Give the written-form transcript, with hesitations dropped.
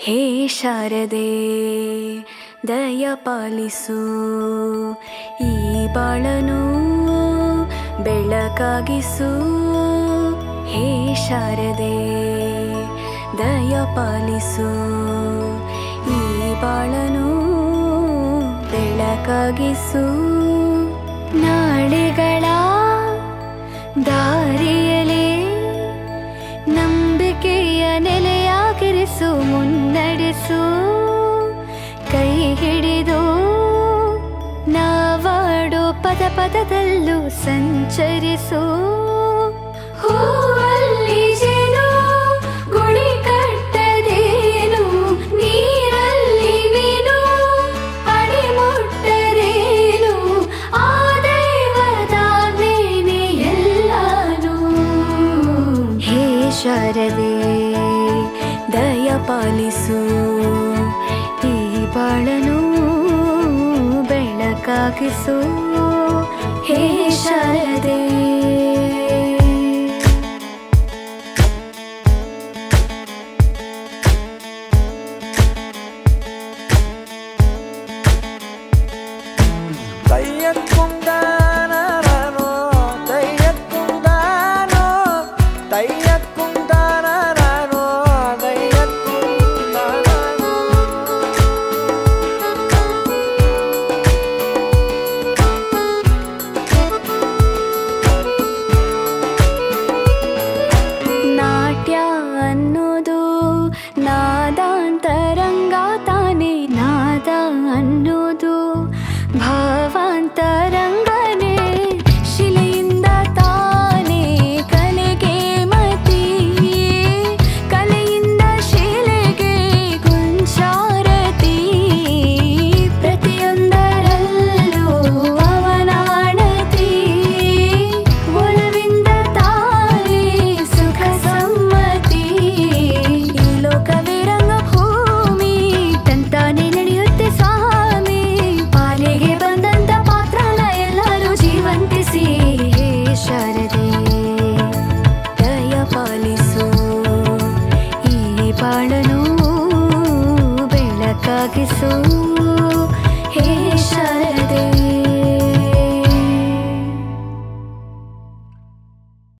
ಹೇ ಶಾರದೆ ದಯ ಪಾಲಿಸು, ಈ ಬಾಳನು ಬೆಳಕಾಗಿಸು. ಹೇ ಶಾರದೆ ದಯ ಪಾಲಿಸು, ಈ ಬಾಳನು ಬೆಳಕಾಗಿಸು. ನಾಳೆಗಳ ದಾರಿಯಲೇ ನಂಬಿಕೆಯ ನೆಲೆಯಾಗಿರಿಸು, ಮುನ್ನಡೆಸು. ಕೈ ಹಿಡಿದು ನಾವಾಡೋ ಪದ ಪದದಲ್ಲೂ ಸಂಚರಿಸು. ಹೂವಲ್ಲಿ ಜೇನು ಗುಡಿ ಕಟ್ಟದೇನು, ನೀರಲ್ಲಿ ಮೀನು ಅಡಿ ಮುಟ್ಟರೇನು, ಆ ದೈವದಾಜ್ಞೆನೇ ಎಲ್ಲಾನು. ಹೇ ಶಾರದೆ ದಯ ಪಾಲಿಸು, ಈ ಬಾಳನು ಬೆಳಕಾಗಿಸು. ಹೇ ಶಾರದೆ ನಾದಾಂತರಂಗ ತಾನೇ, ನಾದ ಅನ್ನೋದು ಭಾವಾಂತರಂಗನೇ. ಶಿಲೆಯಿಂದ ತಾನೇ ಕಲೆಗೆ ಮತಿ, ಕಲೆಯಿಂದ ಶಿಲೆಗೆ ಗುಂಚಾರತಿ. ಪ್ರತಿಯೊಂದರಲ್ಲೂ ಅವನಾಣತಿ, ಒಲವಿಂದ ತಾನೇ ಸುಖ ಸಮ್ಮತಿ. ಈ ಲೋಕವೇ ರಂಗಭೂಮಿ, ತಂತಾನೆ ನಡೆಯುತ್ತೆ ಸ್ವಾಮಿ. ಪಾಲಿಗೆ ಬಂದಂತ ಪಾತ್ರನ ಎಲ್ಲರೂ ಜೀವಂತಿಸಿ. ಹೇ ಶಾರದೆ ದಯ ಪಾಲಿಸು, ಈ ಬಾಳನು ಬೆಳಕಾಗಿಸು. ಹೇ ಶಾರದೆ